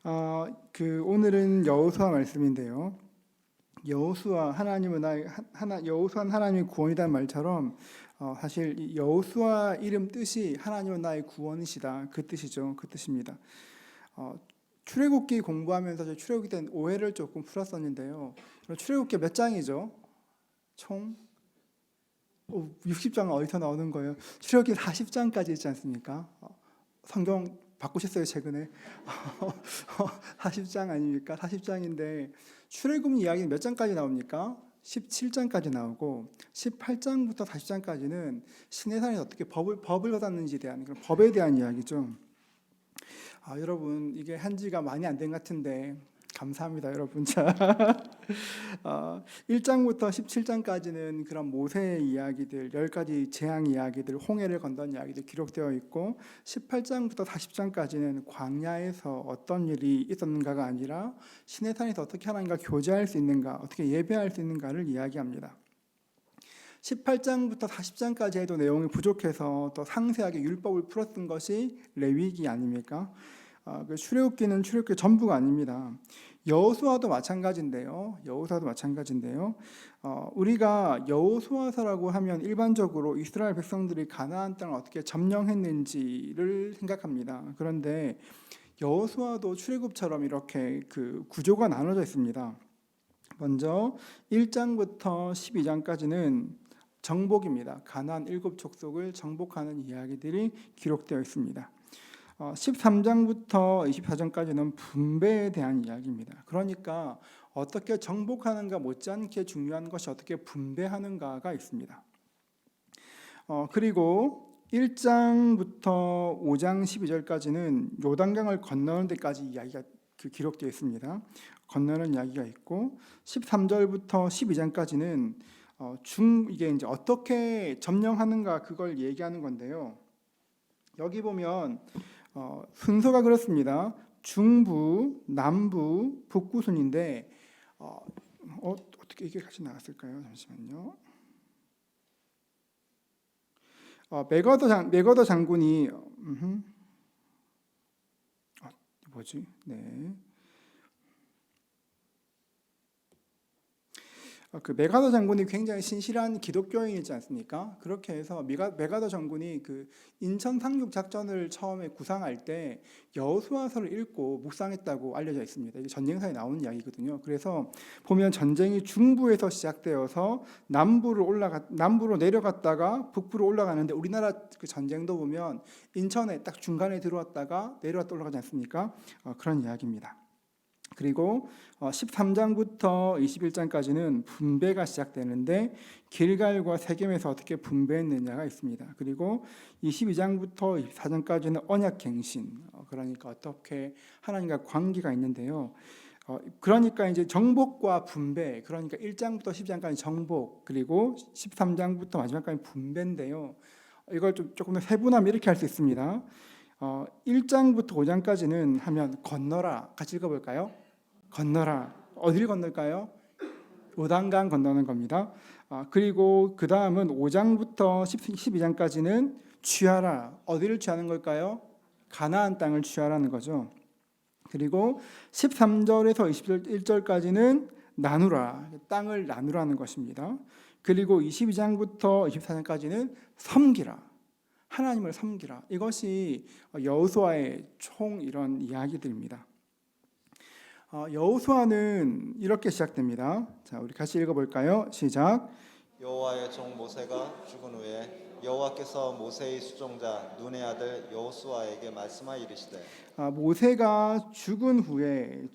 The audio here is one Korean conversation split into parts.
오늘은 여호수아 말씀인데요. 여호수아 여호수아는 하나님의 구원이라는 말처럼 사실 이 여호수아 이름 뜻이 하나님은 나의 구원이시다 그 뜻이죠. 그 뜻입니다. 출애굽기 공부하면서 저 출애굽기 때 오해를 조금 풀었었는데요. 출애굽기 몇 장이죠? 총 60장 어디서 나오는 거예요? 출애굽기 40장까지 있지 않습니까? 성경 바꾸셨어요 최근에? 40장 아닙니까? 40장인데 출애굽 이야기는 몇 장까지 나옵니까? 17장까지 나오고 18장부터 40장까지는 시내산에서 어떻게 법을 받았는지에 대한 그런 법에 대한 이야기죠. 여러분 이게 한지가 많이 안 된 것 같은데 감사합니다 여러분. 자, 1장부터 17장까지는 그런 모세의 이야기들, 10가지 재앙 이야기들, 홍해를 건넌 이야기들 기록되어 있고 18장부터 40장까지는 광야에서 어떤 일이 있었는가가 아니라 시내산에서 어떻게 하나님과 교제할 수 있는가, 어떻게 예배할 수 있는가를 이야기합니다. 18장부터 40장까지 해도 내용이 부족해서 더 상세하게 율법을 풀었던 것이 레위기 아닙니까? 출애굽기는 출애굽기 전부가 아닙니다. 여호수아도 마찬가지인데요. 우리가 여호수아서라고 하면 일반적으로 이스라엘 백성들이 가나안 땅을 어떻게 점령했는지를 생각합니다. 그런데 여호수아도 출애굽처럼 이렇게 그 구조가 나눠져 있습니다. 먼저 1장부터 12장까지는 정복입니다. 가나안 7족속을 정복하는 이야기들이 기록되어 있습니다. 13장부터 24장까지는 분배에 대한 이야기입니다. 그러니까 어떻게 정복하는가 못지않게 중요한 것이 어떻게 분배하는가가 있습니다. 그리고 1장부터 5장 12절까지는 요단강을 건너는 데까지 이야기가 기록되어 있습니다. 건너는 이야기가 있고 13절부터 12장까지는 이게 이제 어떻게 점령하는가 그걸 얘기하는 건데요. 여기 보면 순서가 그렇습니다. 중부, 남부, 북부 순인데 어떻게 이게 같이 나왔을까요? 잠시만요. 메거더 장군이 뭐지? 네. 그 메가더 장군이 굉장히 신실한 기독교인이지 않습니까? 그렇게 해서 메가더 장군이 그 인천 상륙 작전을 처음에 구상할 때 여호수아서를 읽고 묵상했다고 알려져 있습니다. 이게 전쟁사에 나오는 이야기거든요. 그래서 보면 전쟁이 중부에서 시작되어서 남부로 내려갔다가 북부로 올라가는데 우리나라 그 전쟁도 보면 인천에 딱 중간에 들어왔다가 내려왔다 올라가지 않습니까? 그런 이야기입니다. 그리고 13장부터 21장까지는 분배가 시작되는데 길갈과 세겜에서 어떻게 분배했느냐가 있습니다. 그리고 22장부터 24장까지는 언약갱신, 그러니까 어떻게 하나님과 관계가 있는데요. 그러니까 이제 정복과 분배, 그러니까 1장부터 10장까지 정복, 그리고 13장부터 마지막까지 분배인데요. 이걸 조금 더 세분하면 이렇게 할 수 있습니다. 1장부터 5장까지는 하면 건너라, 같이 읽어볼까요? 건너라. 어디를 건널까요? 요단강 건너는 겁니다. 그리고 그 다음은 5장부터 12장까지는 취하라. 어디를 취하는 걸까요? 가나안 땅을 취하라는 거죠. 그리고 13절에서 21절까지는 나누라. 땅을 나누라는 것입니다. 그리고 22장부터 24장까지는 섬기라. 하나님을 섬기라. 이것이 여호수아의 총 이런 이야기들입니다. 여호수아는 이렇게 시작됩니다. 자, 우리 같이 읽어볼까요? 시작. 여호와의 종 모세가 죽은 후에 여호와께서 모세의 수종자 눈의 아들 여호수아에게 말씀하여 이르시되. 모세가 죽은 후에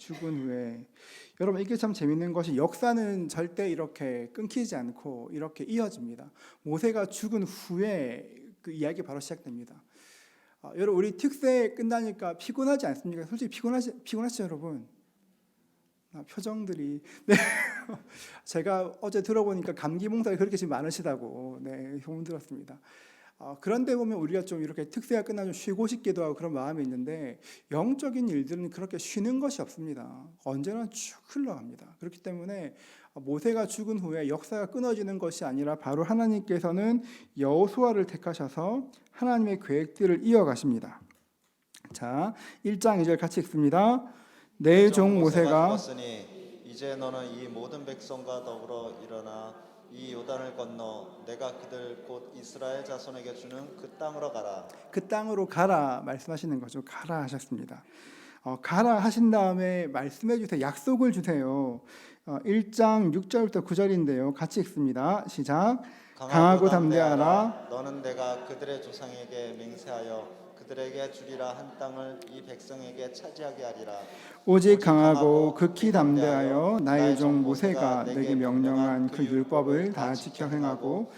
여러분 이게 참 재밌는 것이 역사는 절대 이렇게 끊기지 않고 이렇게 이어집니다. 모세가 죽은 후에 그 이야기 바로 시작됩니다. 여러분 우리 특세 끝나니까 피곤하지 않습니까? 솔직히 피곤하시죠 여러분? 표정들이 네. 제가 어제 들어보니까 감기 몽살이 그렇게 지금 많으시다고 소문 들었습니다. 그런데 보면 우리가 좀 이렇게 특세가 끝나면 쉬고 싶기도 하고 그런 마음이 있는데 영적인 일들은 그렇게 쉬는 것이 없습니다. 언제나 쭉 흘러갑니다. 그렇기 때문에 모세가 죽은 후에 역사가 끊어지는 것이 아니라 바로 하나님께서는 여호수아를 택하셔서 하나님의 계획들을 이어가십니다. 자, 1장 2절 같이 읽습니다. 내 종 모세가 죽었으니 이제 너는 이 모든 백성과 더불어 일어나 이 요단을 건너 내가 그들 곧 이스라엘 자손에게 주는 그 땅으로 가라. 그 땅으로 가라 말씀하시는 거죠. 가라 하셨습니다. 가라 하신 다음에 말씀해 주세요. 약속을 주세요. 1장 6절부터 9절인데요. 같이 읽습니다. 시작. 강하고 담대하라. 너는 내가 그들의 조상에게 맹세하여 그들에게 주리라 한 땅을 이 백성에게 차지하게 하리라. 오직 강하고 극히 담대하여 나의 종 모세가 내게 명령한 그 율법을 다 지켜 행하고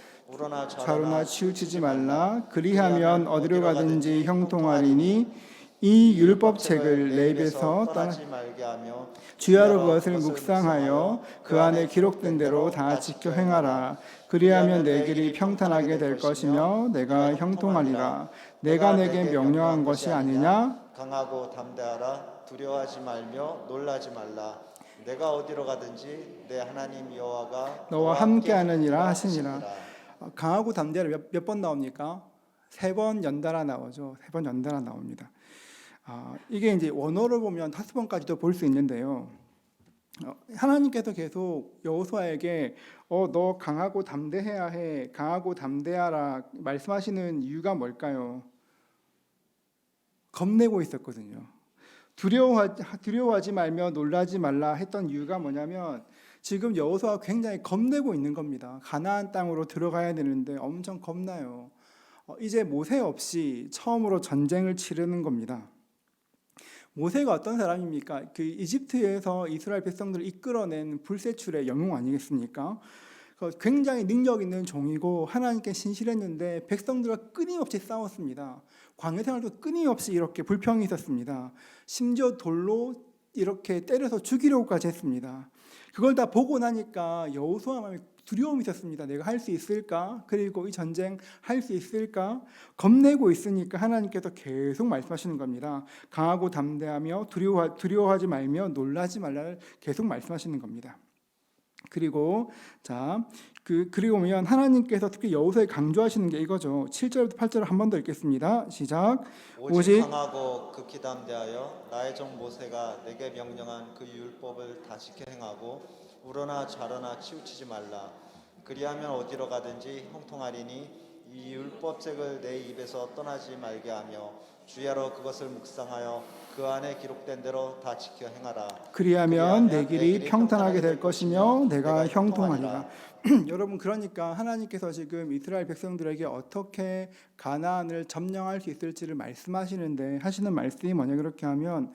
좌로나 치우치지 말라. 그리하면 어디로 가든지 형통하리니 이 율법책을 내 입에서 떠나지 말게 하며 주야로 그것을 묵상하여 그 안에 기록된 대로 다 지켜 행하라. 그리하면 내 길이 평탄하게 될 것이며 내가 형통하리라. 내가 내게 명령한 것이 아니냐? 강하고 담대하라. 두려워하지 말며 놀라지 말라. 내가 어디로 가든지 내 하나님 여호와가 너와 함께하느니라 하시니라. 강하고 담대하라 몇 번 나옵니까? 3번 연달아 나오죠. 3번 연달아 나옵니다. 이게 이제 원어를 보면 5번까지도 볼 수 있는데요. 하나님께서 계속 여호수아에게 너 강하고 담대해야 해, 강하고 담대하라 말씀하시는 이유가 뭘까요? 겁내고 있었거든요. 두려워하지 말며 놀라지 말라 했던 이유가 뭐냐면 지금 여호수아가 굉장히 겁내고 있는 겁니다. 가나안 땅으로 들어가야 되는데 엄청 겁나요. 이제 모세 없이 처음으로 전쟁을 치르는 겁니다. 모세가 어떤 사람입니까? 그 이집트에서 이스라엘 백성들을 이끌어낸 불세출의 영웅 아니겠습니까? 굉장히 능력 있는 종이고 하나님께 신실했는데 백성들과 끊임없이 싸웠습니다. 광야 생활도 끊임없이 이렇게 불평이 있었습니다. 심지어 돌로 이렇게 때려서 죽이려고까지 했습니다. 그걸 다 보고 나니까 여호수아 마음에 두려움이 있었습니다. 내가 할 수 있을까? 그리고 이 전쟁 할 수 있을까? 겁내고 있으니까 하나님께서 계속 말씀하시는 겁니다. 강하고 담대하며 두려워하지 말며 놀라지 말라를 계속 말씀하시는 겁니다. 그리고 그리고 보면 하나님께서 특히 여호수아에 강조하시는 게 이거죠. 7절부터 8절을 한 번 더 읽겠습니다. 시작. 오직 강하고 극히 담대하여 나의 종 모세가 내게 명령한 그 율법을 다 지켜 행하고 우러나 좌로나 치우치지 말라. 그리하면 어디로 가든지 형통하리니 이 율법책을 내 입에서 떠나지 말게 하며 주야로 그것을 묵상하여 그 안에 기록된 대로 다 지켜 행하라. 그리하면 내 길이 평탄하게 될 것이며 내가 형통하리라. 여러분, 그러니까 하나님께서 지금 이스라엘 백성들에게 어떻게 가나안을 점령할 수 있을지를 말씀하시는데 하시는 말씀이 뭐냐, 그렇게 하면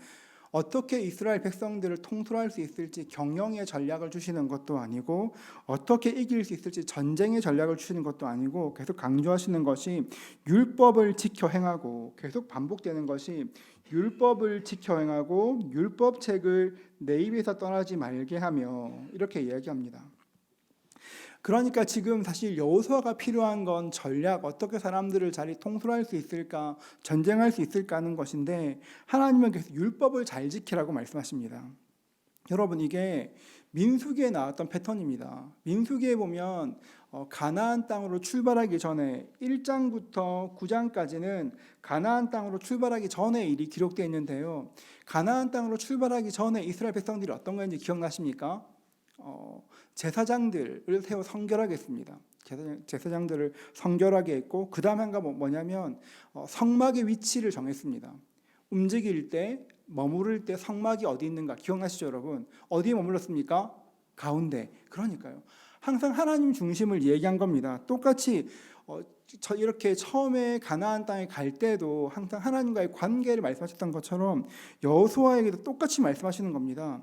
어떻게 이스라엘 백성들을 통솔할 수 있을지 경영의 전략을 주시는 것도 아니고 어떻게 이길 수 있을지 전쟁의 전략을 주시는 것도 아니고 계속 강조하시는 것이 율법을 지켜 행하고, 계속 반복되는 것이 율법을 지켜 행하고 율법책을 내 입에서 떠나지 말게 하며, 이렇게 이야기합니다. 그러니까 지금 사실 여호수아가 필요한 건 전략, 어떻게 사람들을 잘 통솔할 수 있을까, 전쟁할 수 있을까 하는 것인데 하나님은 계속 율법을 잘 지키라고 말씀하십니다. 여러분, 이게 민수기에 나왔던 패턴입니다. 민수기에 보면 가나안 땅으로 출발하기 전에 1장부터 9장까지는 가나안 땅으로 출발하기 전의 일이 기록되어 있는데요. 가나안 땅으로 출발하기 전에 이스라엘 백성들이 어떤 건지 기억나십니까? 제사장들을 세워 성결하게 했습니다. 제사장들을 성결하게 했고, 그 다음 한가 뭐냐면 성막의 위치를 정했습니다. 움직일 때, 머무를 때 성막이 어디 있는가 기억나시죠, 여러분? 어디에 머물렀습니까? 가운데. 그러니까요, 항상 하나님 중심을 얘기한 겁니다. 똑같이 이렇게 처음에 가나안 땅에 갈 때도 항상 하나님과의 관계를 말씀하셨던 것처럼 여호수아에게도 똑같이 말씀하시는 겁니다.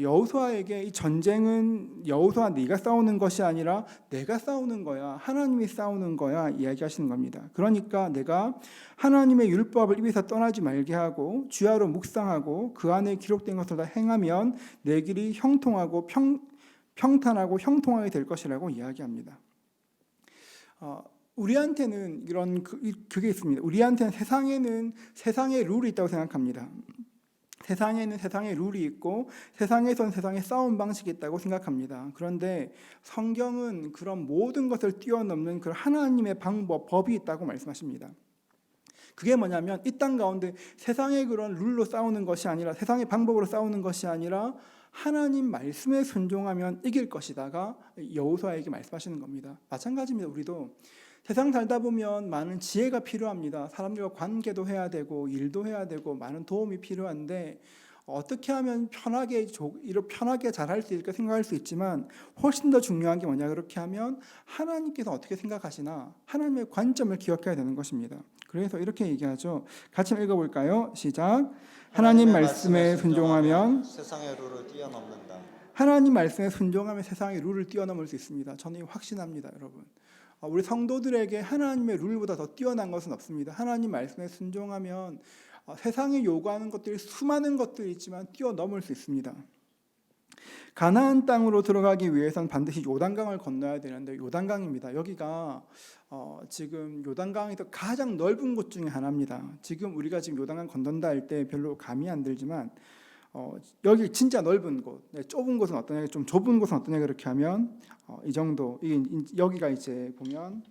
여호수아에게 이 전쟁은 여호수아 네가 싸우는 것이 아니라 내가 싸우는 거야, 하나님이 싸우는 거야 이야기하시는 겁니다. 그러니까 내가 하나님의 율법을 입에서 떠나지 말게 하고 주야로 묵상하고 그 안에 기록된 것을 다 행하면 내 길이 형통하고 평탄하고 형통하게 될 것이라고 이야기합니다. 우리한테는 그게 있습니다. 우리한테는 세상의 룰이 있다고 생각합니다. 세상에는 세상의 룰이 있고 세상에선 세상의 싸움 방식이 있다고 생각합니다. 그런데 성경은 그런 모든 것을 뛰어넘는 그 하나님의 방법, 법이 있다고 말씀하십니다. 그게 뭐냐면 이 땅 가운데 세상의 그런 룰로 싸우는 것이 아니라, 세상의 방법으로 싸우는 것이 아니라 하나님 말씀에 순종하면 이길 것이다가 여호수아에게 말씀하시는 겁니다. 마찬가지입니다. 우리도 세상 살다 보면 많은 지혜가 필요합니다. 사람들과 관계도 해야 되고 일도 해야 되고 많은 도움이 필요한데 어떻게 하면 이렇게 편하게 잘할 수 있을까 생각할 수 있지만, 훨씬 더 중요한 게 뭐냐, 그렇게 하면 하나님께서 어떻게 생각하시나 하나님의 관점을 기억해야 되는 것입니다. 그래서 이렇게 얘기하죠. 같이 한번 읽어볼까요? 시작. 하나님 말씀에 순종하면 세상의 룰을 뛰어넘는다. 하나님 말씀에 순종하면 세상의 룰을 뛰어넘을 수 있습니다. 저는 이거 확신합니다, 여러분. 우리 성도들에게 하나님의 룰보다 더 뛰어난 것은 없습니다. 하나님 말씀에 순종하면 세상이 요구하는 것들이 수많은 것들이 있지만 뛰어넘을 수 있습니다. 가나안 땅으로 들어가기 위해서는 반드시 요단강을 건너야 되는데, 요단강입니다. 여기가 지금 요단강에서 가장 넓은 곳 중에 하나입니다. 지금 우리가 지금 요단강 건넌다 할 때 별로 감이 안 들지만 여기 진짜 넓은 곳, 좁은 곳은 어떠냐, 좀 좁은 곳은 어떠냐, 그렇게 하면 이 정도. 여기가 이제 보면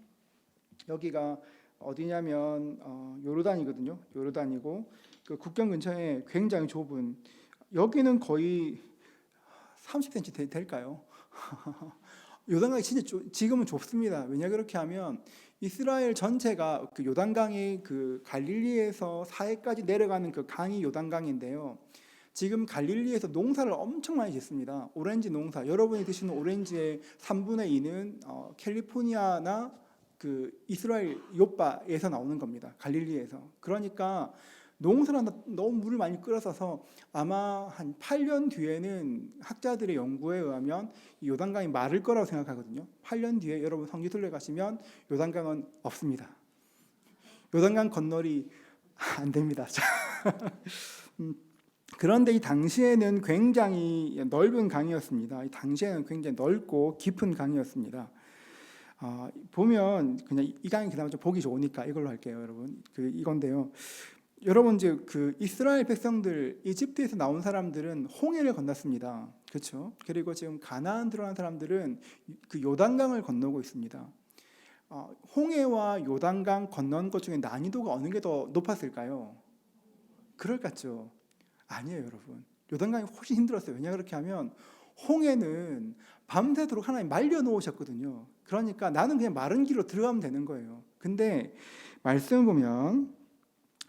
여기가 어디냐면 요르단이거든요. 요르단이고 그 국경 근처에 굉장히 좁은, 여기는 거의 30cm 될까요? 요단강이 진짜 지금은 좁습니다. 왜냐 그렇게 하면 이스라엘 전체가 그 요단강이 그 갈릴리에서 사해까지 내려가는 그 강이 요단강인데요. 지금 갈릴리에서 농사를 엄청 많이 짓습니다. 오렌지 농사. 여러분이 드시는 오렌지의 3분의 2는 캘리포니아나 그 이스라엘 요바에서 나오는 겁니다. 갈릴리에서. 그러니까 농사를 너무 물을 많이 끌어서서 아마 한 8년 뒤에는 학자들의 연구에 의하면 이 요단강이 마를 거라고 생각하거든요. 8년 뒤에 여러분 성지순례 가시면 요단강은 없습니다. 요단강 건널이 안 됩니다. 그런데 이 당시에는 굉장히 넓은 강이었습니다. 이 당시에는 굉장히 넓고 깊은 강이었습니다. 보면 그냥 이 강이 그나마 좀 보기 좋으니까 이걸로 할게요, 여러분. 이건데요. 여러분 이제 그 이스라엘 백성들, 이집트에서 나온 사람들은 홍해를 건넜습니다. 그렇죠? 그리고 지금 가나안 들어간 사람들은 그 요단강을 건너고 있습니다. 홍해와 요단강 건넌 것 중에 난이도가 어느 게 더 높았을까요? 그럴 것 같죠? 아니에요, 여러분. 요단강이 훨씬 힘들었어요. 왜냐 그렇게 하면 홍해는 밤새도록 하나님 말려 놓으셨거든요. 그러니까 나는 그냥 마른 길로 들어가면 되는 거예요. 근데 말씀 보면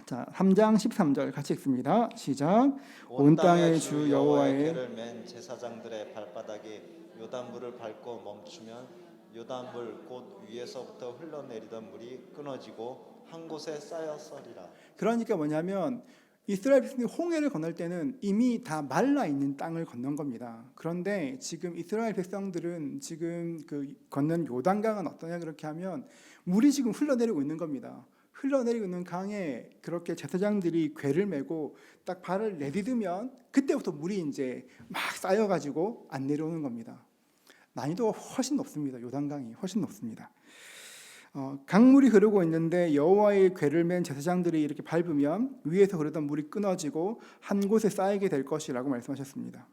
자, 3장 13절 같이 읽습니다. 시작. 온 땅의 주 여호와의 궤를 맨 제사장들의 발바닥이 요단물을 밟고 멈추면 요단물 곧 위에서부터 흘러내리던 물이 끊어지고 한 곳에 쌓였으리라. 그러니까 뭐냐면 이스라엘 백성이 홍해를 건널 때는 이미 다 말라 있는 땅을 건넌 겁니다. 그런데 지금 이스라엘 백성들은 지금 그 건넌 요단강은 어떠냐 그렇게 하면 물이 지금 흘러내리고 있는 겁니다. 흘러내리고 있는 강에 그렇게 제사장들이 궤를 메고 딱 발을 내디디면 그때부터 물이 이제 막 쌓여가지고 안 내려오는 겁니다. 난이도가 훨씬 높습니다. 요단강이 훨씬 높습니다. 강물이 흐르고 있는데 여호와의 궤를 맨 제사장들이 이렇게 밟으면 위에서 흐르던 물이 끊어지고 한 곳에 쌓이게 될 것이라고 말씀하셨습니다.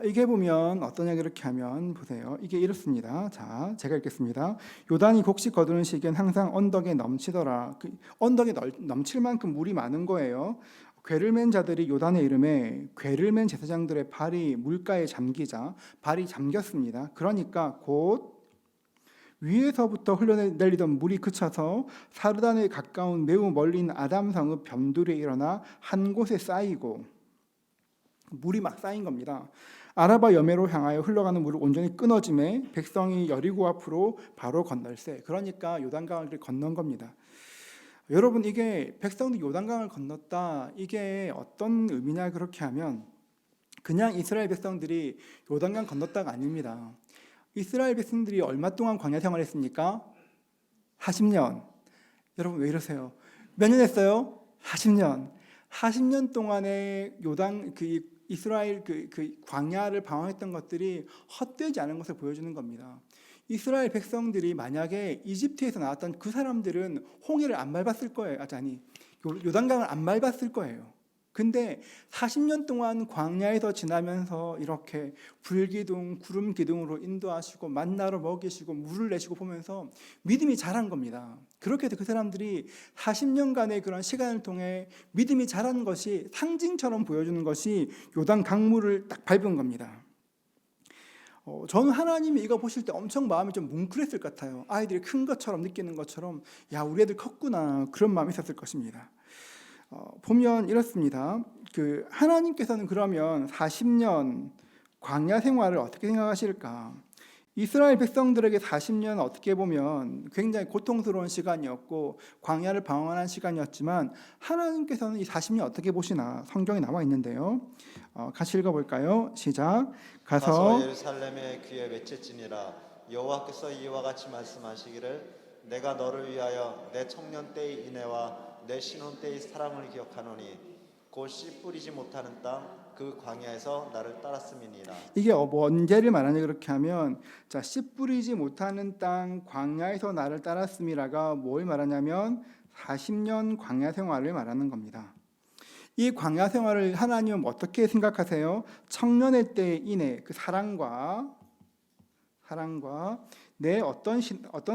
이게 보면 어떠냐 그렇게 하면 보세요. 이게 이렇습니다. 자, 제가 읽겠습니다. 요단이 곡식 거두는 시기엔 항상 언덕에 넘치더라. 그 언덕에 넘칠 만큼 물이 많은 거예요. 궤를 맨 자들이 요단의 이름에 궤를 맨 제사장들의 발이 물가에 잠기자 발이 잠겼습니다. 그러니까 곧 위에서부터 흘러내리던 물이 그쳐서 사르단에 가까운 매우 멀리 있는 아담성읍 변두리에 일어나 한 곳에 쌓이고, 물이 막 쌓인 겁니다. 아라바 여매로 향하여 흘러가는 물을 온전히 끊어짐에 백성이 여리고 앞으로 바로 건널세. 그러니까 요단강을 건넌 겁니다. 여러분, 이게 백성들이 요단강을 건넜다, 이게 어떤 의미냐 그렇게 하면 그냥 이스라엘 백성들이 요단강 건넜다가 아닙니다. 이스라엘 백성들이 얼마 동안 광야 생활했습니까? 40년. 여러분 왜 이러세요? 몇 년 했어요? 40년. 40년 동안의 요단 이스라엘 그 광야를 방황했던 것들이 헛되지 않은 것을 보여주는 겁니다. 이스라엘 백성들이 만약에 이집트에서 나왔던 그 사람들은 홍해를 안 밟았을 거예요. 요단강을 안 밟았을 거예요. 근데 40년 동안 광야에서 지나면서 이렇게 불기둥, 구름 기둥으로 인도하시고 만나로 먹이시고 물을 내시고 보면서 믿음이 자란 겁니다. 그렇게 해서 그 사람들이 40년간의 그런 시간을 통해 믿음이 자란 것이 상징처럼 보여주는 것이 요단 강물을 딱 밟은 겁니다. 저는 하나님이 이거 보실 때 엄청 마음이 좀 뭉클했을 것 같아요. 아이들이 큰 것처럼 느끼는 것처럼 야 우리 애들 컸구나 그런 마음이 있었을 것입니다. 보면 이렇습니다. 그 하나님께서는 그러면 40년 광야 생활을 어떻게 생각하실까? 이스라엘 백성들에게 40년은 어떻게 보면 굉장히 고통스러운 시간이었고 광야를 방황하는 시간이었지만 하나님께서는 이 40년 어떻게 보시나 성경에 나와 있는데요. 같이 읽어볼까요? 시작. 가서 예루살렘의 귀에 외쳤지니라. 여호와께서 이와 같이 말씀하시기를 내가 너를 위하여 내 청년 때의 인애와 내 신혼 때의 사랑을 기억하노니 곧 씨 뿌리지 못하는 땅 그 광야에서 나를 따랐음이니라. 이게 언제를 말하냐 그렇게 하면 자, 씨 뿌리지 못하는 땅 광야에서 나를 따랐음이라가 뭘 말하냐면 40년 광야 생활을 말하는 겁니다. 이 광야 생활을 하나님은 어떻게 생각하세요? 청년의 때의 인애, 그 사랑과 내 어떤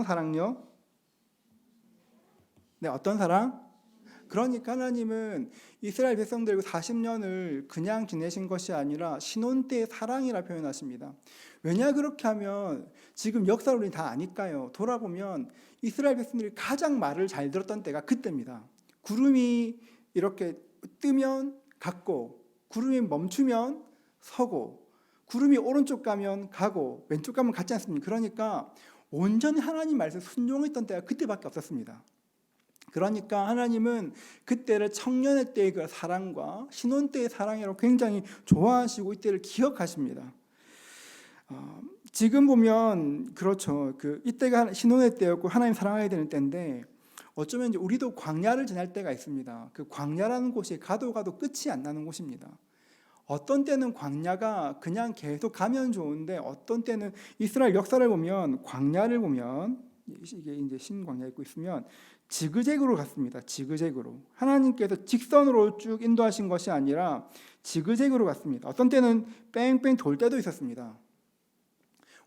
사랑요? 네, 어떤 사랑? 그러니까 하나님은 이스라엘 백성들과 40년을 그냥 지내신 것이 아니라 신혼 때의 사랑이라 표현하십니다. 왜냐 그렇게 하면 지금 역사를 우리 다 아니까요. 돌아보면 이스라엘 백성들이 가장 말을 잘 들었던 때가 그때입니다. 구름이 이렇게 뜨면 갔고 구름이 멈추면 서고 구름이 오른쪽 가면 가고 왼쪽 가면 갔지 않습니까? 그러니까 온전히 하나님 말씀에 순종했던 때가 그때밖에 없었습니다. 그러니까 하나님은 그때를 청년의 때의 그 사랑과 신혼 때의 사랑이라고 굉장히 좋아하시고 이때를 기억하십니다. 지금 보면 그렇죠. 이때가 신혼의 때였고 하나님 사랑해야 되는 때인데 어쩌면 이제 우리도 광야를 지날 때가 있습니다. 그 광야라는 곳이 가도 끝이 안 나는 곳입니다. 어떤 때는 광야가 그냥 계속 가면 좋은데 어떤 때는 이스라엘 역사를 보면 광야를 보면 이게 이제 신광야 있고 있으면 지그재그로 갔습니다. 지그재그로 하나님께서 직선으로 쭉 인도하신 것이 아니라 지그재그로 갔습니다. 어떤 때는 뺑뺑 돌 때도 있었습니다.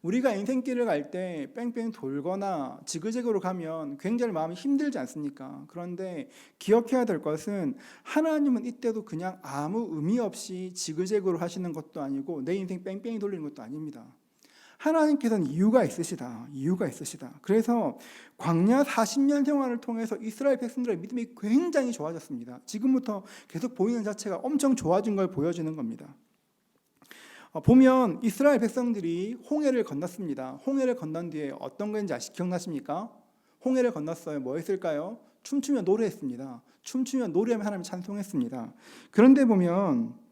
우리가 인생길을 갈 때 뺑뺑 돌거나 지그재그로 가면 굉장히 마음이 힘들지 않습니까? 그런데 기억해야 될 것은 하나님은 이때도 그냥 아무 의미 없이 지그재그로 하시는 것도 아니고 내 인생 뺑뺑이 돌리는 것도 아닙니다. 하나님께서는 이유가 있으시다. 그래서 광야 40년 생활을 통해서 이스라엘 백성들의 믿음이 굉장히 좋아졌습니다. 지금부터 계속 보이는 자체가 엄청 좋아진 걸 보여주는 겁니다. 보면 이스라엘 백성들이 홍해를 건넜습니다. 홍해를 건넌 뒤에 어떤 건지 기억나십니까? 홍해를 건넜어요. 뭐 했을까요? 춤추며 노래했습니다. 춤추며 노래하며 하나님을 찬송했습니다. 그런데 보면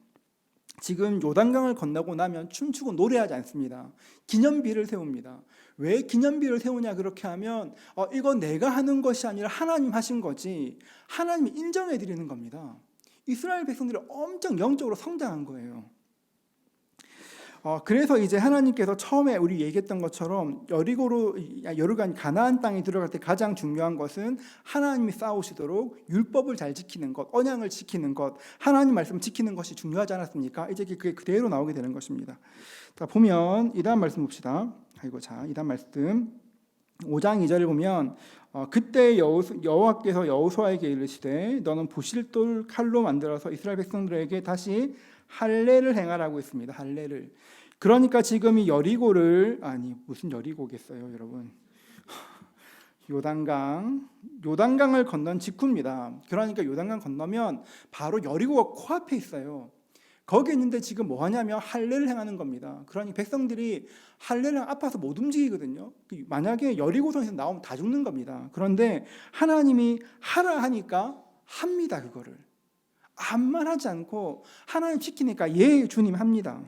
지금 요단강을 건너고 나면 춤추고 노래하지 않습니다. 기념비를 세웁니다. 왜 기념비를 세우냐 그렇게 하면 이건 내가 하는 것이 아니라 하나님 하신 거지 하나님이 인정해 드리는 겁니다. 이스라엘 백성들이 엄청 영적으로 성장한 거예요. 그래서 이제 하나님께서 처음에 우리 얘기했던 것처럼 여리고가 가나안 땅에 들어갈 때 가장 중요한 것은 하나님이 싸우시도록 율법을 잘 지키는 것, 언약을 지키는 것, 하나님 말씀을 지키는 것이 중요하지 않았습니까? 이제 그게 그대로 나오게 되는 것입니다. 자, 보면 이다음 말씀 봅시다. 이다음 말씀 5장 2절을 보면 그때 여호와께서 여호수아에게 이르시되 너는 부실돌 칼로 만들어서 이스라엘 백성들에게 다시 할례를 행하라고 했습니다. 할례를. 그러니까 지금 이 여리고를 무슨 여리고겠어요, 여러분. 요단강을 건넌 직후입니다. 그러니까 요단강 건너면 바로 여리고가 코앞에 있어요. 거기 있는데 지금 뭐 하냐면 할례를 행하는 겁니다. 그러니 백성들이 할례를 아파서 못 움직이거든요. 만약에 여리고성에서 나오면 다 죽는 겁니다. 그런데 하나님이 하라 하니까 합니다. 그거를. 암만 하지 않고 하나님 시키니까 예 주님 합니다.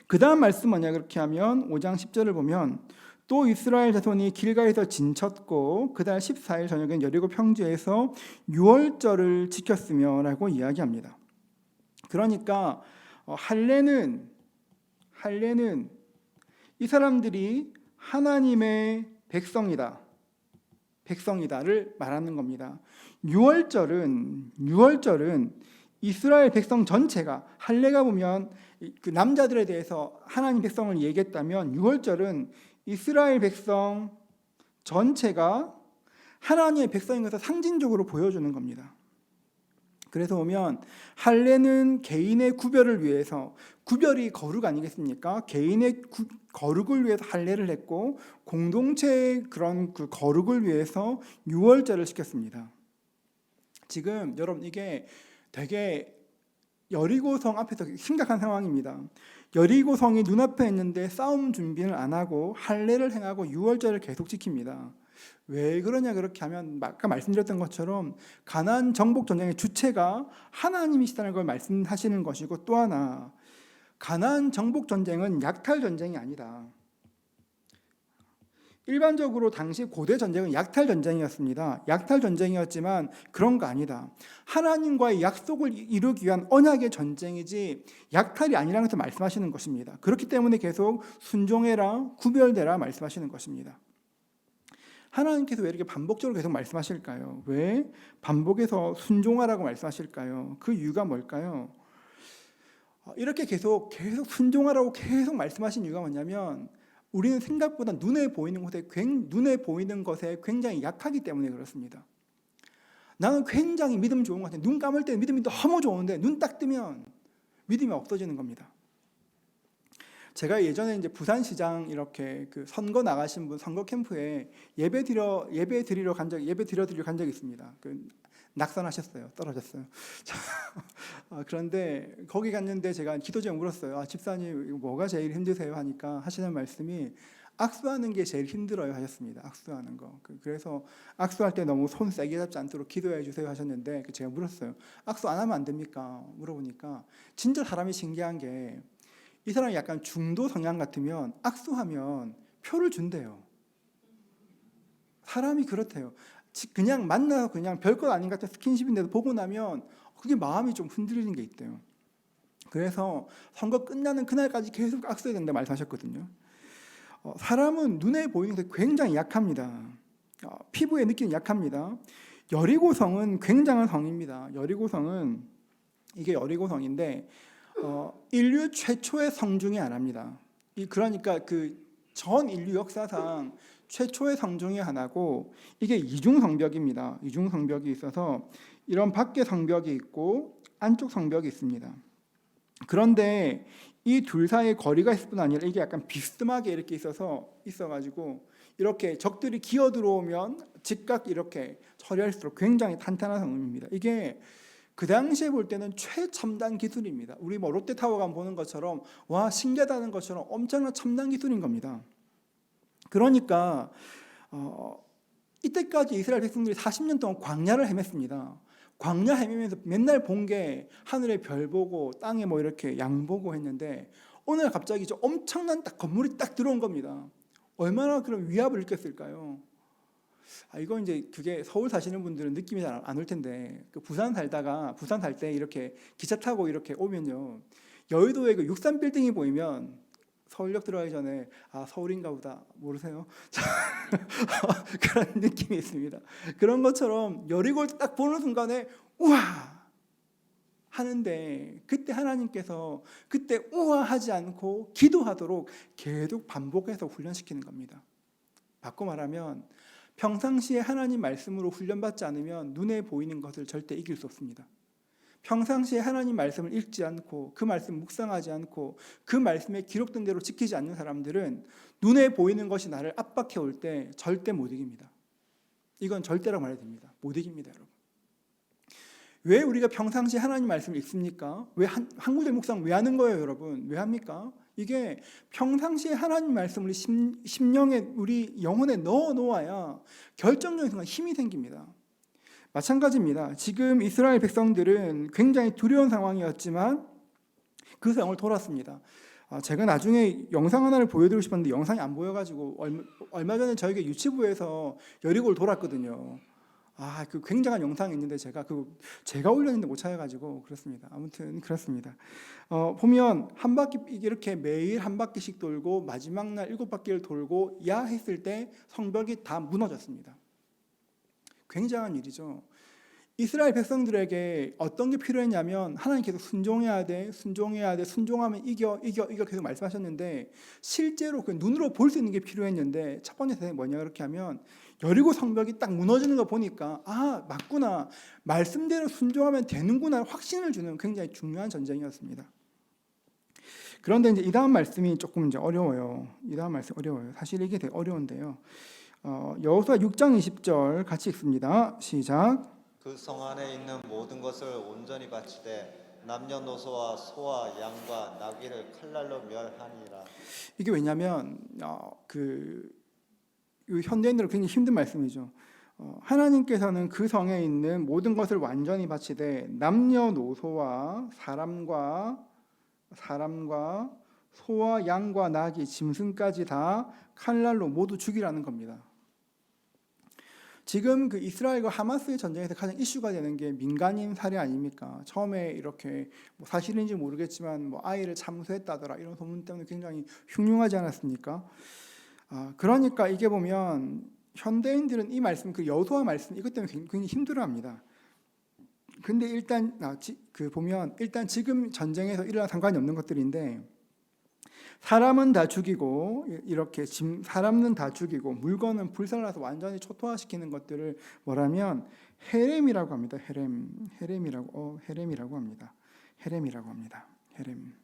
그 다음 말씀 뭐냐 그렇게 하면 5장 10절을 보면 또 이스라엘 자손이 길가에서 진쳤고 그달 14일 저녁엔 여리고 평지에서 유월절을 지켰으며 라고 이야기합니다. 그러니까 할례는 이 사람들이 하나님의 백성이다를 말하는 겁니다. 유월절은 이스라엘 백성 전체가 할례가 보면 그 남자들에 대해서 하나님 백성을 얘기했다면 6월절은 이스라엘 백성 전체가 하나님의 백성인 것을 상징적으로 보여주는 겁니다. 그래서 보면 할례는 개인의 구별을 위해서, 구별이 거룩 아니겠습니까? 개인의 거룩을 위해서 할례를 했고 공동체의 그런 그 거룩을 위해서 유월절을 시켰습니다. 지금 여러분 이게 되게 여리고성 앞에서 심각한 상황입니다. 여리고성이 눈앞에 있는데 싸움 준비를 안 하고 할례를 행하고 유월절을 계속 지킵니다. 왜 그러냐, 그렇게 하면 아까 말씀드렸던 것처럼 가나안 정복 전쟁의 주체가 하나님이시다는 걸 말씀하시는 것이고, 또 하나 가나안 정복 전쟁은 약탈 전쟁이 아니다. 일반적으로 당시 고대 전쟁은 약탈 전쟁이었습니다. 약탈 전쟁이었지만 그런 거 아니다. 하나님과의 약속을 이루기 위한 언약의 전쟁이지 약탈이 아니라는 것을 말씀하시는 것입니다. 그렇기 때문에 계속 순종해라, 구별되라 말씀하시는 것입니다. 하나님께서 왜 이렇게 반복적으로 계속 말씀하실까요? 왜 반복해서 순종하라고 말씀하실까요? 그 이유가 뭘까요? 이렇게 계속 순종하라고 계속 말씀하신 이유가 뭐냐면 우리는 생각보다 눈에 보이는 것에 굉장히 약하기 때문에 그렇습니다. 나는 굉장히 믿음 좋은 것 같아요. 눈 감을 때 믿음이 너무 좋은데 눈 딱 뜨면 믿음이 없어지는 겁니다. 제가 예전에 이제 부산시장 이렇게 그 선거 나가신 분 선거 캠프에 예배 드리러 간 적이 있습니다. 낙선하셨어요. 떨어졌어요. 그런데 거기 갔는데 제가 기도 제목 물었어요. 집사님 뭐가 제일 힘드세요? 하니까 하시는 말씀이 악수하는 게 제일 힘들어요 하셨습니다. 악수하는 거. 그래서 악수할 때 너무 손 세게 잡지 않도록 기도해 주세요 하셨는데 제가 물었어요. 악수 안 하면 안 됩니까? 물어보니까 진짜 사람이 신기한 게 이 사람이 약간 중도 성향 같으면 악수하면 표를 준대요. 사람이 그렇대요. 그냥 만나서 그냥 별것 아닌 것 같은 스킨십인데도 보고 나면 그게 마음이 좀 흔들리는 게 있대요. 그래서 선거 끝나는 그날까지 계속 악수해야 된다 말씀하셨거든요. 사람은 눈에 보이는 게 굉장히 약합니다. 피부에 느끼는 약합니다. 여리고성은 굉장한 성입니다. 이게 여리고성인데 인류 최초의 성 중에 하나입니다. 그러니까 그 전 인류 역사상 최초의 성 중에 하나고 이게 이중 성벽입니다. 이중 성벽이 있어서 이런 밖에 성벽이 있고 안쪽 성벽이 있습니다. 그런데 이 둘 사이에 거리가 있을 뿐 아니라 이게 약간 비스듬하게 이렇게 있어가지고 이렇게 적들이 기어 들어오면 즉각 이렇게 처리할 수 있도록 굉장히 탄탄한 성입니다. 이게 그 당시에 볼 때는 최첨단 기술입니다. 우리 뭐 롯데타워 가면 보는 것처럼 와 신기하다는 것처럼 엄청난 첨단 기술인 겁니다. 그러니까 이때까지 이스라엘 백성들이 40년 동안 광야를 헤맸습니다. 광야 헤매면서 맨날 본 게 하늘의 별 보고 땅에 뭐 이렇게 양 보고 했는데 오늘 갑자기 저 엄청난 딱 건물이 딱 들어온 겁니다. 얼마나 그런 위압을 느꼈을까요? 이건 이제 그게 서울 사시는 분들은 느낌이 잘 안 올 텐데 부산 살 때 이렇게 기차 타고 이렇게 오면요 여의도에 그 63 빌딩이 보이면 서울역 들어가기 전에 서울인가 보다 모르세요? 그런 느낌이 있습니다. 그런 것처럼 여리고를 딱 보는 순간에 우와 하는데 그때 하나님께서 그때 우와 하지 않고 기도하도록 계속 반복해서 훈련시키는 겁니다. 바꿔 말하면 평상시에 하나님 말씀으로 훈련받지 않으면 눈에 보이는 것을 절대 이길 수 없습니다. 평상시에 하나님 말씀을 읽지 않고 그 말씀 묵상하지 않고 그 말씀에 기록된 대로 지키지 않는 사람들은 눈에 보이는 것이 나를 압박해 올 때 절대 못 이깁니다. 이건 절대라고 말해야 됩니다. 못 이깁니다, 여러분. 왜 우리가 평상시에 하나님 말씀을 읽습니까? 왜 한 구절 묵상 왜 하는 거예요, 여러분? 왜 합니까? 이게 평상시에 하나님 말씀을 심령에 우리 영혼에 넣어 놓아야 결정적인 순간 힘이 생깁니다. 마찬가지입니다. 지금 이스라엘 백성들은 굉장히 두려운 상황이었지만 그 상황을 돌았습니다. 제가 나중에 영상 하나를 보여드리고 싶었는데 영상이 안 보여가지고 얼마 전에 저에게 유치부에서 여리고를 돌았거든요. 그 굉장한 영상이 있는데 제가 올렸는데 못 찾아가지고 그렇습니다. 아무튼 그렇습니다. 보면 한 바퀴 이렇게 매일 한 바퀴씩 돌고 마지막 날 7바퀴를 돌고 야 했을 때 성벽이 다 무너졌습니다. 굉장한 일이죠. 이스라엘 백성들에게 어떤 게 필요했냐면 하나님께서 순종해야 돼, 순종해야 돼, 순종하면 이겨 계속 말씀하셨는데 실제로 그 눈으로 볼 수 있는 게 필요했는데 첫 번째 대상이 뭐냐 그렇게 하면 여리고 성벽이 딱 무너지는 거 보니까 아 맞구나 말씀대로 순종하면 되는구나 확신을 주는 굉장히 중요한 전쟁이었습니다. 그런데 이제 이 다음 말씀이 조금 이제 어려워요. 이 다음 말씀 어려워요. 사실 이게 되게 어려운데요. 여호수아 6장 20절 같이 읽습니다. 시작. 그 성 안에 있는 모든 것을 온전히 바치되 남녀노소와 소와 양과 나귀를 칼날로 멸하니라. 이게 왜냐하면 이 현대인들은 굉장히 힘든 말씀이죠. 하나님께서는 그 성에 있는 모든 것을 완전히 바치되 남녀노소와 사람과 소와 양과 나귀 짐승까지 다 칼날로 모두 죽이라는 겁니다. 지금 그 이스라엘과 하마스의 전쟁에서 가장 이슈가 되는 게 민간인 살해 아닙니까? 처음에 이렇게 뭐 사실인지 모르겠지만 뭐 아이를 참수했다더라 이런 소문 때문에 굉장히 흉흉하지 않았습니까? 그러니까 이게 보면 현대인들은 이 말씀, 그 여호수아 말씀 이것 때문에 굉장히 힘들어합니다. 근데 일단 보면 일단 지금 전쟁에서 일어난 상관이 없는 것들인데 사람은 다 죽이고 이렇게 사람은 다 죽이고 물건은 불살라서 완전히 초토화시키는 것들을 뭐라면 헤렘이라고 합니다. 헤렘이라고 합니다. 헤렘.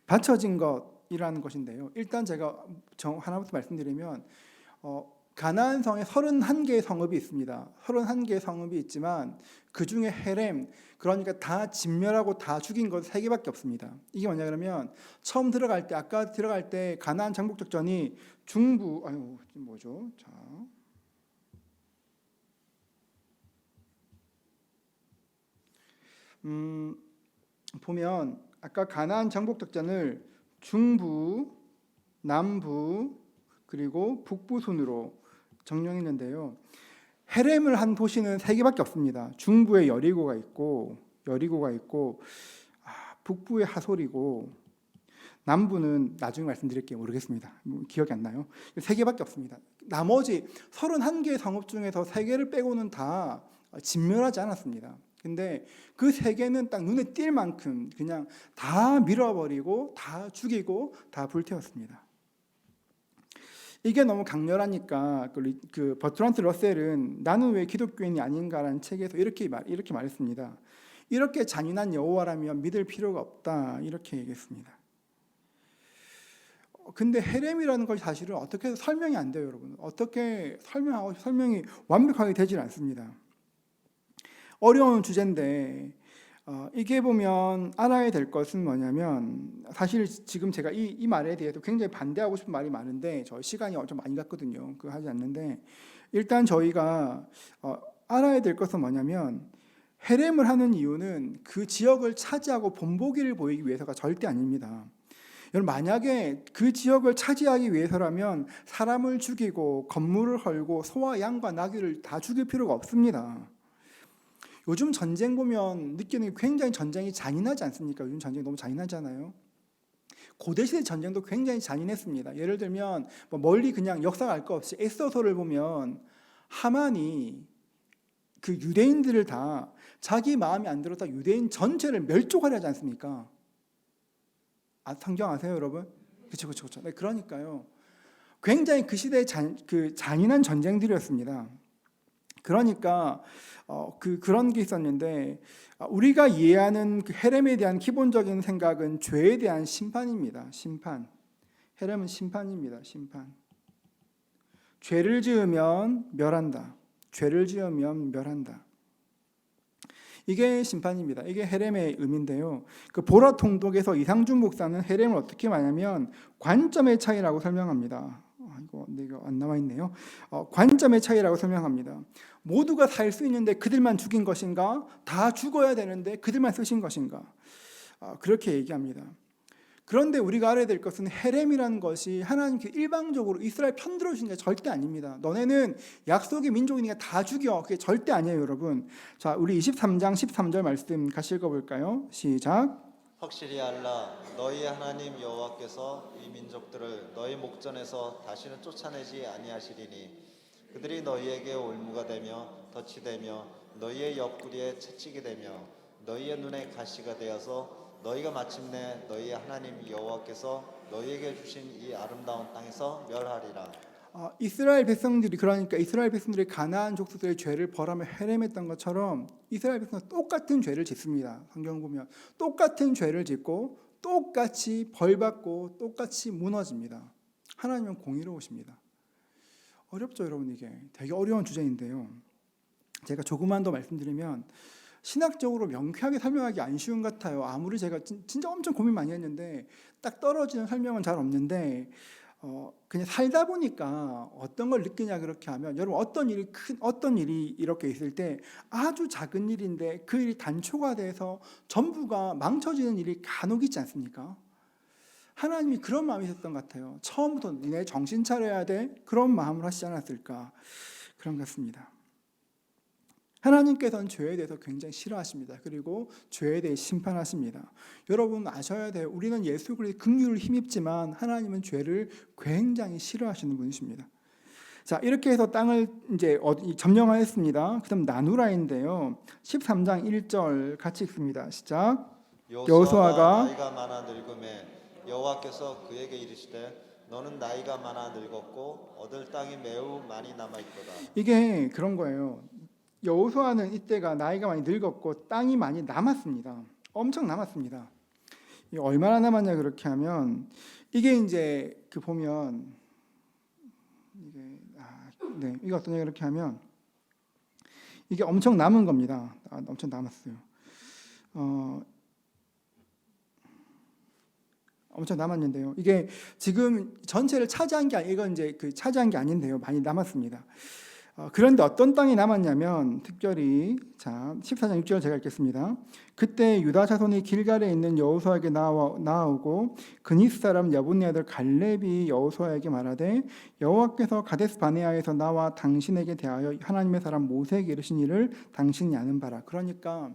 바쳐진 것이라는 것인데요. 일단 제가 하나부터 말씀드리면 가나안 성에 31개의 성읍이 있습니다. 31개의 성읍이 있지만 그 중에 헤렘, 그러니까 다 진멸하고 다 죽인 것 3개밖에 없습니다. 이게 뭐냐 그러면 처음 들어갈 때 아까 들어갈 때 가나안 정복 작전이 보면 아까 가나안 정복 작전을 중부, 남부 그리고 북부 순으로 정령했는데요. 헤렘을 한 도시는 3개밖에 없습니다. 중부에 여리고가 있고 북부에 하솔이고 남부는 나중에 말씀드릴게요. 모르겠습니다. 기억이 안 나요. 3개밖에 없습니다. 나머지 31개의 성읍 중에서 3개를 빼고는 다 진멸하지 않았습니다. 근데 그 3개는 딱 눈에 띌 만큼 그냥 다 밀어버리고 다 죽이고 다 불태웠습니다. 이게 너무 강렬하니까 그 버트란트 러셀은 나는 왜 기독교인이 아닌가라는 책에서 이렇게 말했습니다. 이렇게 잔인한 여호와라면 믿을 필요가 없다 이렇게 얘기했습니다. 근데 헤렘이라는 걸 사실은 어떻게 해서 설명이 안 돼요, 여러분. 어떻게 설명이 완벽하게 되질 않습니다. 어려운 주제인데 이게 보면 알아야 될 것은 뭐냐면 사실 지금 제가 이 말에 대해서 굉장히 반대하고 싶은 말이 많은데 저 시간이 좀 많이 갔거든요. 그거 하지 않는데 일단 저희가 알아야 될 것은 뭐냐면 헤렘을 하는 이유는 그 지역을 차지하고 본보기를 보이기 위해서가 절대 아닙니다. 여러분 만약에 그 지역을 차지하기 위해서라면 사람을 죽이고 건물을 헐고 소와 양과 나귀를 다 죽일 필요가 없습니다. 요즘 전쟁 보면 느끼는 게 굉장히 전쟁이 잔인하지 않습니까? 요즘 전쟁이 너무 잔인하잖아요. 고대시대 전쟁도 굉장히 잔인했습니다. 예를 들면 뭐 멀리 그냥 역사가 알 거 없이 에스더서를 보면 하만이 그 유대인들을 다 자기 마음에 안 들었다 유대인 전체를 멸족하려 하지 않습니까? 성경 아세요, 여러분? 그렇죠. 네, 그러니까요. 굉장히 그 시대의 잔인한 전쟁들이었습니다. 그러니까 그런 게 있었는데 우리가 이해하는 그 헤렘에 대한 기본적인 생각은 죄에 대한 심판입니다. 심판. 헤렘은 심판입니다. 심판. 죄를 지으면 멸한다. 이게 심판입니다. 이게 헤렘의 의미인데요. 그 보라 통독에서 이상준 목사는 헤렘을 어떻게 말하냐면 관점의 차이라고 설명합니다. 이거 안 나와 있네요. 관점의 차이라고 설명합니다. 모두가 살 수 있는데 그들만 죽인 것인가? 다 죽어야 되는데 그들만 쓰신 것인가? 그렇게 얘기합니다. 그런데 우리가 알아야 될 것은 헤렘이라는 것이 하나님께 일방적으로 이스라엘 편들어 주신 게 절대 아닙니다. 너네는 약속의 민족이니까 다 죽여. 그게 절대 아니에요, 여러분. 자, 우리 23장 13절 말씀 같이 읽어볼까요? 시작. 확실히 알라 너희 하나님 여호와께서 이 민족들을 너희 목전에서 다시는 쫓아내지 아니하시리니 그들이 너희에게 올무가 되며 덫이 되며 너희의 옆구리에 채찍이 되며 너희의 눈에 가시가 되어서 너희가 마침내 너희의 하나님 여호와께서 너희에게 주신 이 아름다운 땅에서 멸하리라. 이스라엘 백성들이, 그러니까 이스라엘 백성들이 가나안 족속들의 죄를 벌하며 헤매했던 것처럼 이스라엘 백성은 똑같은 죄를 짓습니다. 성경 보면 똑같은 죄를 짓고 똑같이 벌받고 똑같이 무너집니다. 하나님은 공의로우십니다. 어렵죠, 여러분. 이게 되게 어려운 주제인데요. 제가 조금만 더 말씀드리면 신학적으로 명쾌하게 설명하기 안 쉬운 것 같아요. 아무리 제가 진짜 엄청 고민 많이 했는데 딱 떨어지는 설명은 잘 없는데 그냥 살다 보니까 어떤 걸 느끼냐 그렇게 하면, 여러분 어떤 일이 이렇게 있을 때 아주 작은 일인데 그 일이 단초가 돼서 전부가 망쳐지는 일이 간혹 있지 않습니까? 하나님이 그런 마음이 있었던 것 같아요. 처음부터 니네 정신 차려야 돼, 그런 마음을 하시지 않았을까, 그런 것 같습니다. 하나님께서는 죄에 대해서 굉장히 싫어하십니다. 그리고 죄에 대해 심판하십니다. 여러분 아셔야 돼요. 우리는 예수 그리스도의 긍휼을 힘입지만 하나님은 죄를 굉장히 싫어하시는 분이십니다. 자, 이렇게 해서 땅을 이제 점령하였습니다. 그다음 나누라인데요. 13장 1절 같이 읽습니다. 시작. 여호수아가 나이가 많아 늙음에 여호와께서 그에게 이르시되 너는 나이가 많아 늙었고 얻을 땅이 매우 많이 남아 있도다. 이게 그런 거예요. 여호수아는 이때가 나이가 많이 늙었고 땅이 많이 남았습니다. 엄청 남았습니다. 이게 얼마나 남았냐 그렇게 하면 이게 이제 그 보면 이게 이게 어떠냐 그렇게 하면 이게 엄청 남은 겁니다. 엄청 남았어요. 엄청 남았는데요. 이게 지금 전체를 차지한 게 이건 이제 그 차지한 게 아닌데요. 많이 남았습니다. 그런데 어떤 땅이 남았냐면 특별히 14장 6절 제가 읽겠습니다. 그때 유다 자손이 길갈에 있는 여호수아에게 나오고 그니스 사람 여분네 아들 갈렙이 여호수아에게 말하되 여호와께서 가데스 바네아에서 나와 당신에게 대하여 하나님의 사람 모세에게 이르신 일을 당신이 아는 바라. 그러니까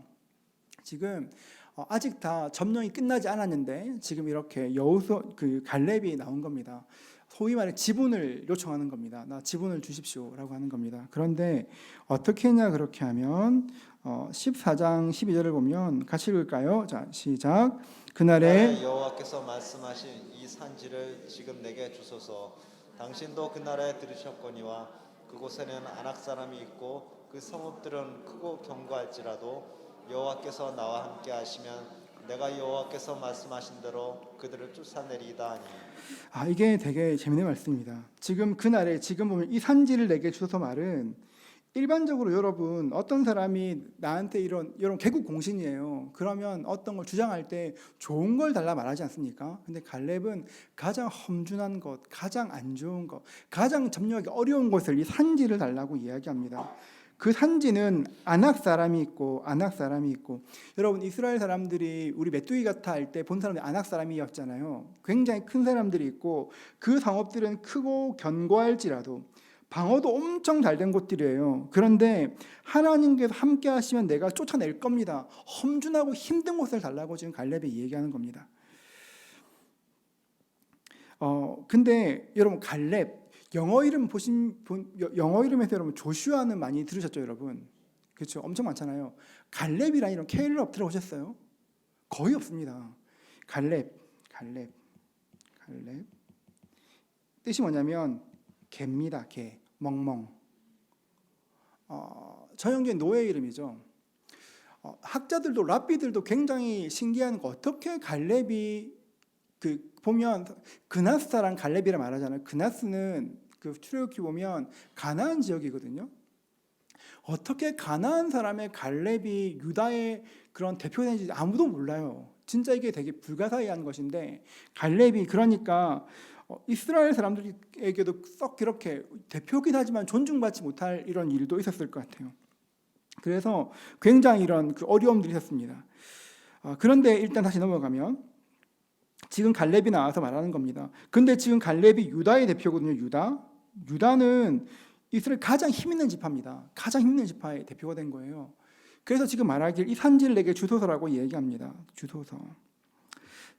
지금 아직 다 점령이 끝나지 않았는데 지금 이렇게 그 갈렙이 나온 겁니다. 소위 말해 지분을 요청하는 겁니다. 나 지분을 주십시오라고 하는 겁니다. 그런데 어떻게 했냐 그렇게 하면 14장 12절을 보면 같이 읽을까요? 자, 시작. 그날에 여호와께서 말씀하신 이 산지를 지금 내게 주소서. 당신도 그날에 들으셨거니와 그곳에는 아낙 사람이 있고 그 성읍들은 크고 견고할지라도 여호와께서 나와 함께 하시면 내가 여호와께서 말씀하신 대로 그들을 쫓아내리이다 하니. 이게 되게 재밌는 말씀입니다. 지금 그날에 지금 보면 이 산지를 내게 주소서 말은 일반적으로 여러분 어떤 사람이 나한테 이런 개국 공신이에요. 그러면 어떤 걸 주장할 때 좋은 걸 달라 말하지 않습니까? 근데 갈렙은 가장 험준한 것, 가장 안 좋은 것, 가장 점령하기 어려운 것을 이 산지를 달라고 이야기합니다. 그 산지는 아낙 사람이 있고 여러분 이스라엘 사람들이 우리 메뚜기 같아 할 때 본 사람들이 아낙 사람이었잖아요. 굉장히 큰 사람들이 있고 그 성읍들은 크고 견고할지라도 방어도 엄청 잘 된 곳들이에요. 그런데 하나님께서 함께 하시면 내가 쫓아낼 겁니다. 험준하고 힘든 곳을 달라고 지금 갈렙이 얘기하는 겁니다. 근데 여러분 갈렙 영어 이름에서 여러분 조슈아는 많이 들으셨죠, 여러분? 그렇죠? 엄청 많잖아요. 갈렙이란 이런 케일럽 들어보셨어요? 거의 없습니다. 갈렙 뜻이 뭐냐면 개입니다. 개, 멍멍. 전형적인 노예 이름이죠. 학자들도 랍비들도 굉장히 신기한 거, 어떻게 갈렙이 보면 그나스랑 갈렙이라 말하잖아요. 그나스는 그 출애굽기 보면 가나안 지역이거든요. 어떻게 가나안 사람의 갈렙이 유다의 그런 대표인지 아무도 몰라요. 진짜 이게 되게 불가사의한 것인데 갈렙이 그러니까 이스라엘 사람들에게도 썩 그렇게 대표긴 하지만 존중받지 못할 이런 일도 있었을 것 같아요. 그래서 굉장히 이런 그 어려움들이 있었습니다. 그런데 일단 다시 넘어가면 지금 갈렙이 나와서 말하는 겁니다. 근데 지금 갈렙이 유다의 대표거든요. 유다는 이스라엘 가장 힘 있는 지파입니다. 가장 힘 있는 지파의 대표가 된 거예요. 그래서 지금 말하길 이 산지를 내게 주소서라고 얘기합니다. 주소서.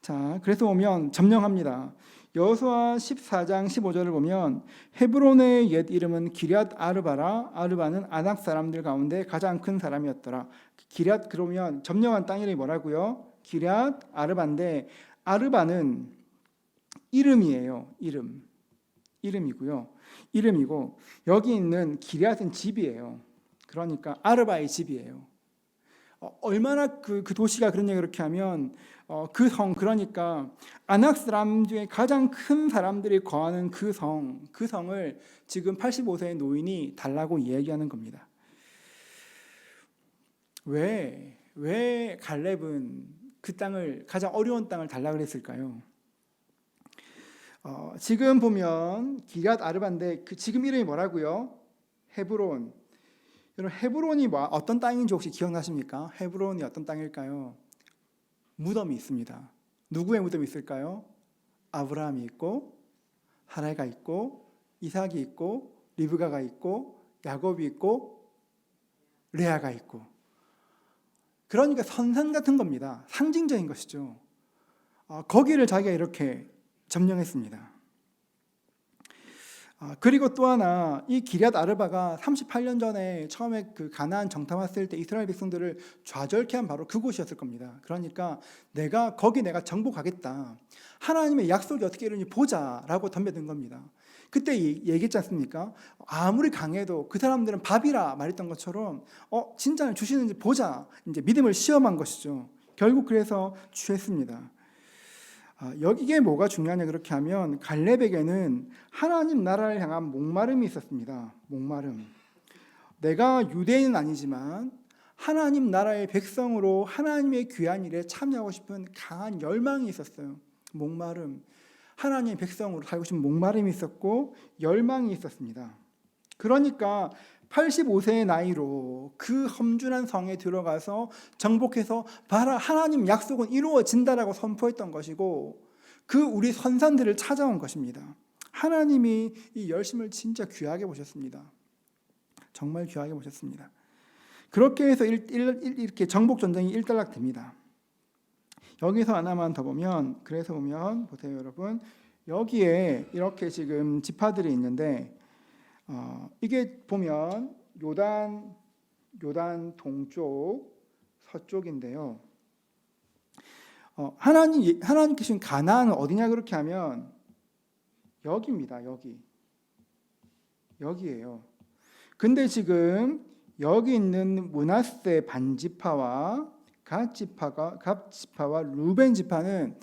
자, 그래서 오면 점령합니다. 여호수아 14장 15절을 보면 헤브론의 옛 이름은 기럇 아르바라. 아르바는 아낙 사람들 가운데 가장 큰 사람이었더라. 기럇 그러면 점령한 땅 이름이 뭐라고요? 기럇 아르바인데 아르바는 이름이에요. 이름이고요. 이름이고 여기 있는 기럇은 집이에요. 그러니까 아르바의 집이에요. 얼마나 그 도시가 그러냐 그렇게 하면 그 성 그러니까 아낙 사람 중에 가장 큰 사람들이 거하는 그 성을 지금 85세의 노인이 달라고 이야기하는 겁니다. 왜 갈렙은 그 땅을 가장 어려운 땅을 달라 그랬을까요? 지금 보면 기럇 아르바인데 그 지금 이름이 뭐라고요? 헤브론. 여러분 헤브론이 어떤 땅인지 혹시 기억나십니까? 헤브론이 어떤 땅일까요? 무덤이 있습니다. 누구의 무덤이 있을까요? 아브라함이 있고 하라가 있고 이삭이 있고 리브가가 있고 야곱이 있고 레아가 있고 그러니까 선산 같은 겁니다. 상징적인 것이죠. 거기를 자기가 이렇게 점령했습니다. 그리고 또 하나 이 기럇 아르바가 38년 전에 처음에 그 가나안 정탐 왔을 때 이스라엘 백성들을 좌절케 한 바로 그곳이었을 겁니다. 그러니까 내가 정복하겠다. 하나님의 약속이 어떻게 이루는지 보자라고 덤벼든 겁니다. 그때 얘기했지 않습니까? 아무리 강해도 그 사람들은 밥이라 말했던 것처럼 진짜 주시는지 보자. 이제 믿음을 시험한 것이죠. 결국 그래서 취했습니다. 이게 뭐가 중요하냐 그렇게 하면 갈렙에게는 하나님 나라를 향한 목마름이 있었습니다. 목마름. 내가 유대인은 아니지만 하나님 나라의 백성으로 하나님의 귀한 일에 참여하고 싶은 강한 열망이 있었어요. 목마름. 하나님의 백성으로 살고 싶은 목마름이 있었고 열망이 있었습니다. 그러니까 85세의 나이로 그 험준한 성에 들어가서 정복해서 봐라 하나님 약속은 이루어진다라고 선포했던 것이고 그 우리 선산들을 찾아온 것입니다. 하나님이 이 열심을 진짜 귀하게 보셨습니다. 정말 귀하게 보셨습니다. 그렇게 해서 이렇게 정복 전쟁이 일단락됩니다. 여기서 하나만 더 보면 그래서 보면 보세요 여러분 여기에 이렇게 지금 지파들이 있는데 이게 보면 요단 동쪽 서쪽인데요. 하나님께 주신 가나안은 어디냐 그렇게 하면 여기입니다. 여기예요. 근데 지금 여기 있는 므낫세 반지파와 갓 지파와 루벤 지파는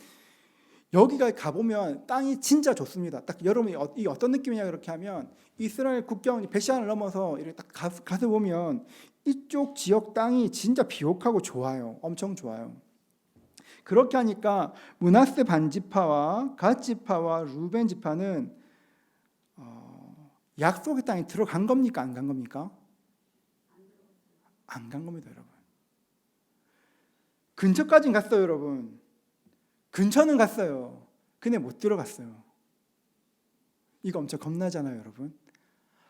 여기가 가보면 땅이 진짜 좋습니다. 딱 여러분이 이 어떤 느낌이냐 그렇게 하면 이스라엘 국경 베시안을 넘어서 이렇게 딱 가서 보면 이쪽 지역 땅이 진짜 비옥하고 좋아요. 엄청 좋아요. 그렇게 하니까 므낫세 반지파와 갓 지파와 루벤 지파는 약속의 땅에 들어간 겁니까? 안 간 겁니까? 안 간 겁니다, 여러분. 근처까지는 갔어요, 여러분. 근처는 갔어요. 근데 못 들어갔어요. 이거 엄청 겁나잖아요, 여러분.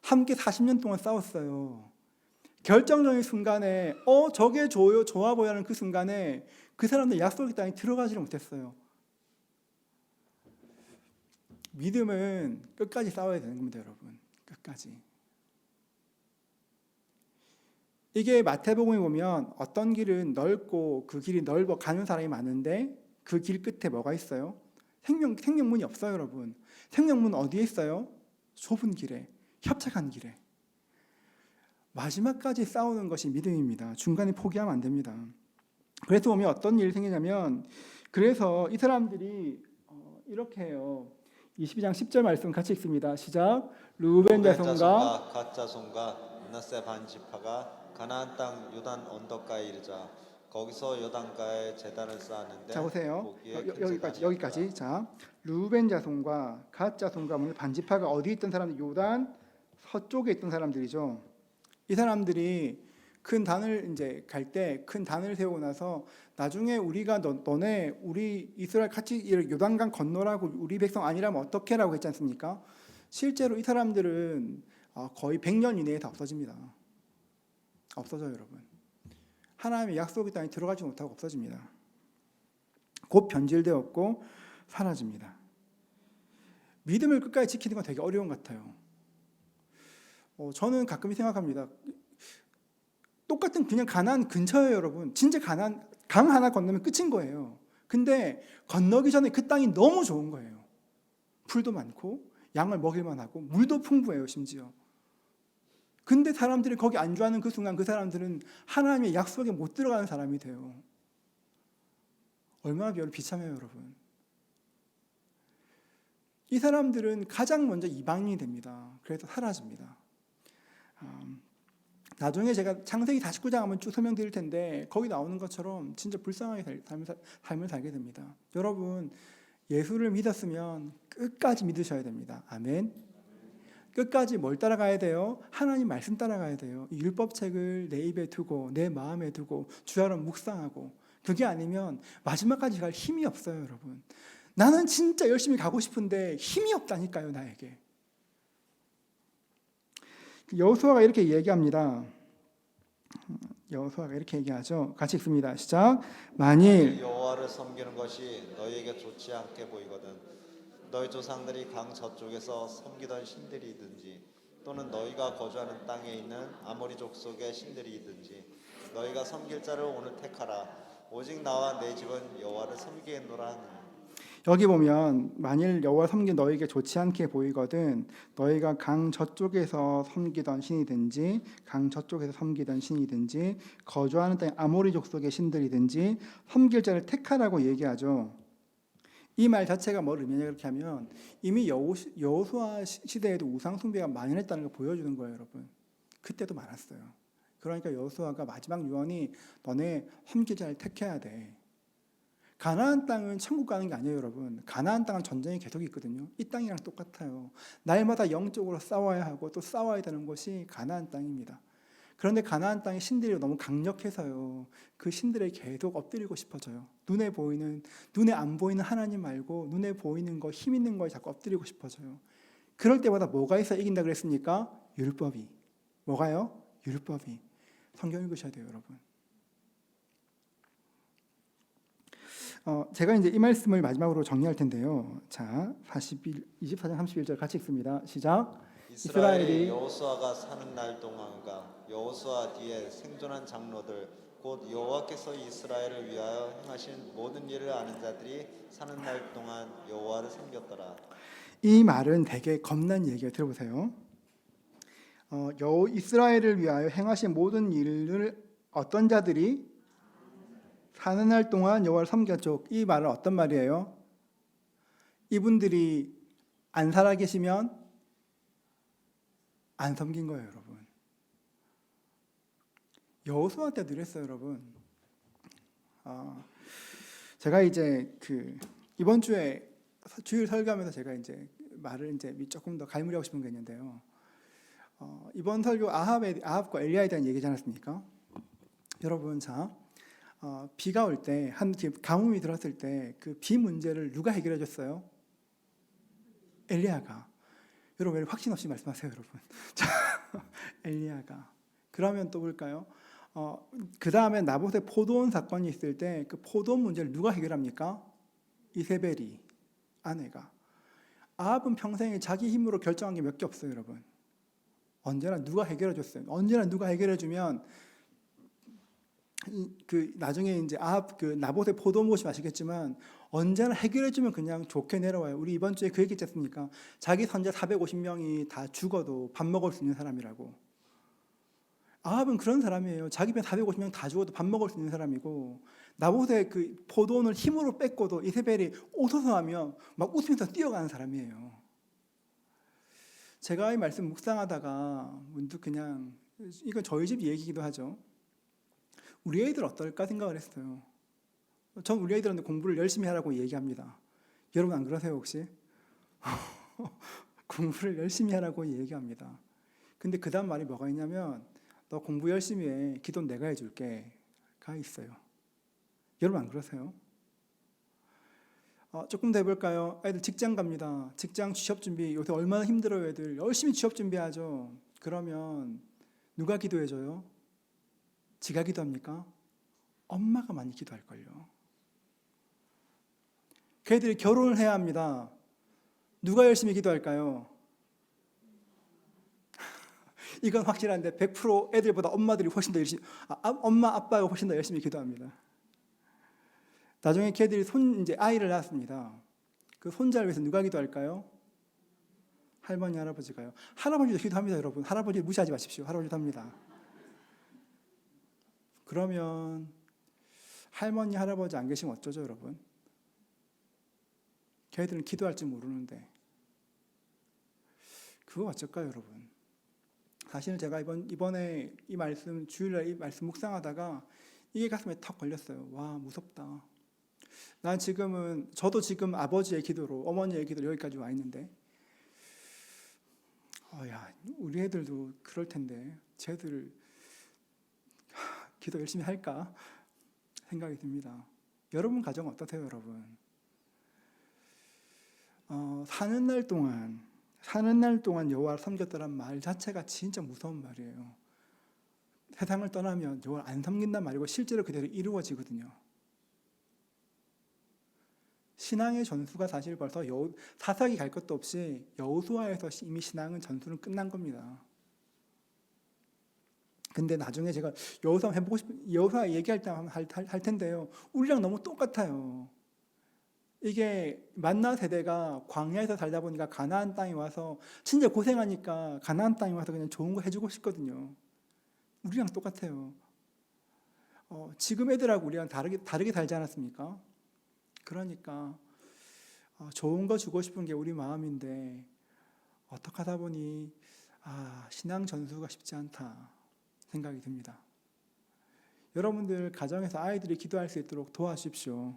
함께 40년 동안 싸웠어요. 결정적인 순간에 저게 좋아 보이는 그 순간에 그 사람들 약속의 땅에 들어가지를 못했어요. 믿음은 끝까지 싸워야 되는 겁니다, 여러분. 끝까지. 이게 마태복음에 보면 어떤 길은 넓고 그 길이 넓어 가는 사람이 많은데 그 길 끝에 뭐가 있어요? 생명문이 없어요, 여러분. 생명문 어디에 있어요? 좁은 길에, 협착한 길에. 마지막까지 싸우는 것이 믿음입니다. 중간에 포기하면 안 됩니다. 그래서 보면 어떤 일이 생기냐면 그래서 이 사람들이 이렇게 해요. 22장 10절 말씀 같이 읽습니다. 시작. 루벤 자손과 갓 자손과 므낫세 반지파가 가나안 땅 요단 언덕가에 이르자 거기서 요단가에 제단을 쌓았는데 자 보세요. 거기에 여기까지. 자, 루벤 자손과 갓 자손과 반지파가 어디 있던 사람들? 요단 서쪽에 있던 사람들이죠. 이 사람들이 큰 단을 이제 갈 때 큰 단을 세우고 나서 나중에 우리가 너네 우리 이스라엘 같이 요단강 건너라고 우리 백성 아니라면 어떻게라고 했지 않습니까? 실제로 이 사람들은 거의 100년 이내에 다 없어집니다. 없어져요, 여러분. 하나님의 약속의 땅에 들어가지 못하고 없어집니다. 곧 변질되었고 사라집니다. 믿음을 끝까지 지키는 건 되게 어려운 것 같아요. 저는 가끔 생각합니다. 똑같은 그냥 가나안 근처예요, 여러분. 진짜 가나안 강 하나 건너면 끝인 거예요. 근데 건너기 전에 그 땅이 너무 좋은 거예요. 풀도 많고 양을 먹일만 하고 물도 풍부해요, 심지어. 근데 사람들이 거기 안주하는 그 순간 그 사람들은 하나님의 약속에 못 들어가는 사람이 돼요. 얼마나 비참해요, 여러분. 이 사람들은 가장 먼저 이방인이 됩니다. 그래서 사라집니다. 나중에 제가 창세기 49장 한번 쭉 설명드릴 텐데 거기 나오는 것처럼 진짜 불쌍하게 삶을 살게 됩니다. 여러분, 예수를 믿었으면 끝까지 믿으셔야 됩니다. 아멘. 끝까지 뭘 따라가야 돼요? 하나님 말씀 따라가야 돼요. 이 율법책을 내 입에 두고 내 마음에 두고 주야로 묵상하고, 그게 아니면 마지막까지 갈 힘이 없어요, 여러분. 나는 진짜 열심히 가고 싶은데 힘이 없다니까요, 나에게. 여호수아가 이렇게 얘기합니다. 여호수아가 이렇게 얘기하죠. 같이 읽습니다. 시작. 만일 여호와를 섬기는 것이 너희에게 좋지 않게 보이거든 너희 조상들이 강 저쪽에서 섬기던 신들이든지 또는 너희가 거주하는 땅에 있는 아모리 족속의 신들이든지 너희가 섬길 자를 오늘 택하라. 오직 나와 내 집은 여호와를 섬기겠노라 하느니. 여기 보면 만일 여호와 섬긴 너희에게 좋지 않게 보이거든 너희가 강 저쪽에서 섬기던 신이든지 강 저쪽에서 섬기던 신이든지 거주하는 땅 아모리 족속의 신들이든지 섬길 자를 택하라고 얘기하죠. 이 말 자체가 뭘 의미하냐 그렇게 하면 이미 여호수아 시대에도 우상 숭배가 만연했다는 걸 보여주는 거예요, 여러분. 그때도 많았어요. 그러니까 여호수아가 마지막 유언이 너네 섬길 자를 택해야 돼. 가나안 땅은 천국 가는 게 아니에요, 여러분. 가나안 땅은 전쟁이 계속 있거든요. 이 땅이랑 똑같아요. 날마다 영적으로 싸워야 하고 또 싸워야 되는 곳이 가나안 땅입니다. 그런데 가나안 땅의 신들이 너무 강력해서요. 그 신들에 계속 엎드리고 싶어져요. 눈에 안 보이는 하나님 말고 눈에 보이는 거, 힘 있는 거에 자꾸 엎드리고 싶어져요. 그럴 때마다 뭐가 있어 이긴다 그랬습니까? 율법이. 뭐가요? 율법이. 성경 읽으셔야 돼요, 여러분. 제가 이제 이 말씀을 마지막으로 정리할 텐데요. 자, 24장 31절 같이 읽습니다. 시작. 이스라엘이 여호수아가 사는 날 동안과 여호수아 뒤에 생존한 장로들 곧 여호와께서 이스라엘을 위하여 행하신 모든 일을 아는 자들이 사는 날 동안 여호와를 섬겼더라. 이 말은 되게 겁난 얘기예요. 들어보세요. 이스라엘을 위하여 행하신 모든 일을 어떤 자들이 사는 날 동안 여호와를 섬겼죠. 이 말은 어떤 말이에요? 이분들이 안 살아계시면 안 섬긴 거예요, 여러분. 여호수아 때도 이랬어요, 여러분. 제가 이제 이번 주에 주일 설교하면서 제가 이제 말을 이제 조금 더 갈무리하고 싶은 게 있는데요. 이번 설교 아합과 엘리야에 대한 얘기지 않았습니까? 여러분, 자, 비가 올 때 한 가뭄이 들었을 때 그 비 문제를 누가 해결해 줬어요? 엘리야가. 여러분, 왜 확신 없이 말씀하세요, 여러분? 자, 엘리야가. 그러면 또 볼까요? 그 다음에 나봇의 포도원 사건이 있을 때 그 포도원 문제를 누가 해결합니까? 이세벨이, 아내가. 아합은 평생에 자기 힘으로 결정한 게 몇 개 없어요, 여러분. 언제나 누가 해결해 줬어요. 언제나 누가 해결해 주면 나중에 이제 아합 나봇의 포도원 보시면 아시겠지만 언제나 해결해 주면 그냥 좋게 내려와요. 우리 이번 주에 그 얘기 있지 않습니까? 자기 선자 450명이 다 죽어도 밥 먹을 수 있는 사람이라고. 아합은 그런 사람이에요. 자기 편 450명 다 죽어도 밥 먹을 수 있는 사람이고, 나봇의 그 포도원을 힘으로 뺏고도 이세벨이 오소서 하며 막 웃으면서 뛰어가는 사람이에요. 제가 이 말씀 묵상하다가 문득 그냥, 이건 저희 집 얘기기도 하죠. 우리 애들 어떨까 생각을 했어요. 전 우리 애들한테 공부를 열심히 하라고 얘기합니다. 여러분 안 그러세요 혹시? 공부를 열심히 하라고 얘기합니다. 근데 그 다음 말이 뭐가 있냐면 너 공부 열심히 해. 기도는 내가 해줄게. 가 있어요. 여러분 안 그러세요? 조금 더 해볼까요? 애들 직장 갑니다. 직장 취업 준비 요새 얼마나 힘들어요. 애들 열심히 취업 준비하죠. 그러면 누가 기도해줘요? 지가 기도합니까? 엄마가 많이 기도할걸요. 걔들이 결혼을 해야 합니다. 누가 열심히 기도할까요? 이건 확실한데 100% 애들보다 엄마들이 훨씬 더 열심히 엄마 아빠가 훨씬 더 열심히 기도합니다. 나중에 걔들이 이제 아이를 낳았습니다. 그 손자를 위해서 누가 기도할까요? 할머니 할아버지가요. 할아버지도 기도합니다, 여러분. 할아버지 무시하지 마십시오. 할아버지도 합니다. 그러면 할머니 할아버지 안 계시면 어쩌죠, 여러분? 걔들은 기도할 줄 모르는데 그거 어쩔까요, 여러분? 사실은 제가 이번에 이 말씀 주일날 이 말씀 묵상하다가 이게 가슴에 턱 걸렸어요. 와, 무섭다. 저도 지금 아버지의 기도로, 어머니의 기도로 여기까지 와 있는데, 야, 우리 애들도 그럴 텐데 쟤들 기도 열심히 할까 생각이 듭니다. 여러분 가정 어떠세요, 여러분? 사는 날 동안 여호와를 섬겼다는 말 자체가 진짜 무서운 말이에요. 세상을 떠나면 여호와를 안 섬긴단 말이고 실제로 그대로 이루어지거든요. 신앙의 전수가 사실 벌써 사사기 갈 것도 없이 여호수아에서 이미 신앙은 전수는 끝난 겁니다. 근데 나중에 제가 여호수아 해보고 싶은 여호수아 얘기할 때 할 텐데요. 우리랑 너무 똑같아요. 이게 만나 세대가 광야에서 살다 보니까 가나안 땅에 와서 진짜 고생하니까 가나안 땅에 와서 그냥 좋은 거 해주고 싶거든요. 우리랑 똑같아요. 지금 애들하고 우리랑 다르게 살지 않았습니까? 그러니까 좋은 거 주고 싶은 게 우리 마음인데 어떻게 하다 보니 신앙 전수가 쉽지 않다 생각이 듭니다. 여러분들 가정에서 아이들이 기도할 수 있도록 도와주십시오.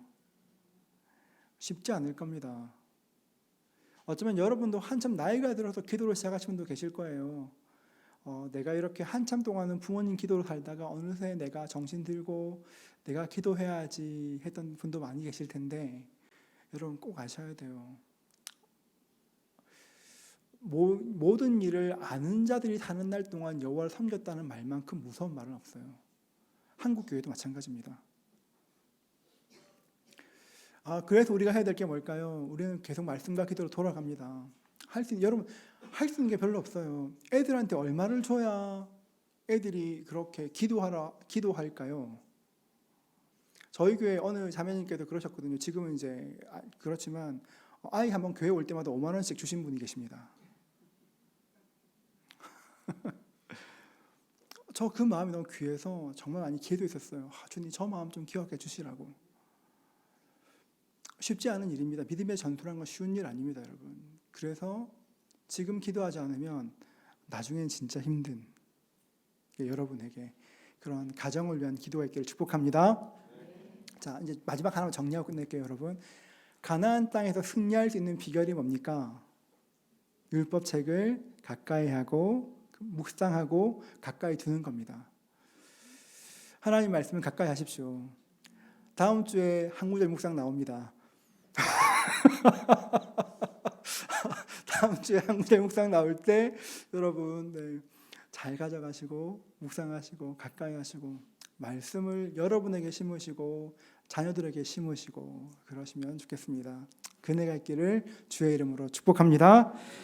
쉽지 않을 겁니다. 어쩌면 여러분도 한참 나이가 들어서 기도를 시작하신 분도 계실 거예요. 내가 이렇게 한참 동안은 부모님 기도로 살다가 어느새 내가 정신 들고 내가 기도해야지 했던 분도 많이 계실 텐데 여러분 꼭 아셔야 돼요. 모든 일을 아는 자들이 사는 날 동안 여호와를 섬겼다는 말만큼 무서운 말은 없어요. 한국 교회도 마찬가지입니다. 그래서 우리가 해야 될 게 뭘까요? 우리는 계속 말씀과 기도로 돌아갑니다. 여러분 할 수 있는 게 별로 없어요. 애들한테 얼마를 줘야 애들이 그렇게 기도할까요? 저희 교회 어느 자매님께서 그러셨거든요. 지금은 이제 그렇지만 아이 한번 교회 올 때마다 5만 원씩 주신 분이 계십니다. 저 그 마음이 너무 귀해서 정말 많이 기도했었어요. 주님 저 마음 좀 기억해 주시라고. 쉽지 않은 일입니다. 믿음의 전투란 건 쉬운 일 아닙니다, 여러분. 그래서 지금 기도하지 않으면 나중엔 진짜 힘든 여러분에게 그런 가정을 위한 기도가 있기를 축복합니다. 자, 이제 마지막 하나만 정리하고 끝낼게요, 여러분. 가나안 땅에서 승리할 수 있는 비결이 뭡니까? 율법책을 가까이 하고 묵상하고 가까이 두는 겁니다. 하나님 말씀을 가까이 하십시오. 다음 주에 한 구절 묵상 나옵니다. 다음 주에 한 구절 묵상 나올 때 여러분 잘 가져가시고 묵상하시고 가까이 하시고 말씀을 여러분에게 심으시고 자녀들에게 심으시고 그러시면 좋겠습니다. 그네가 있기를 주의 이름으로 축복합니다.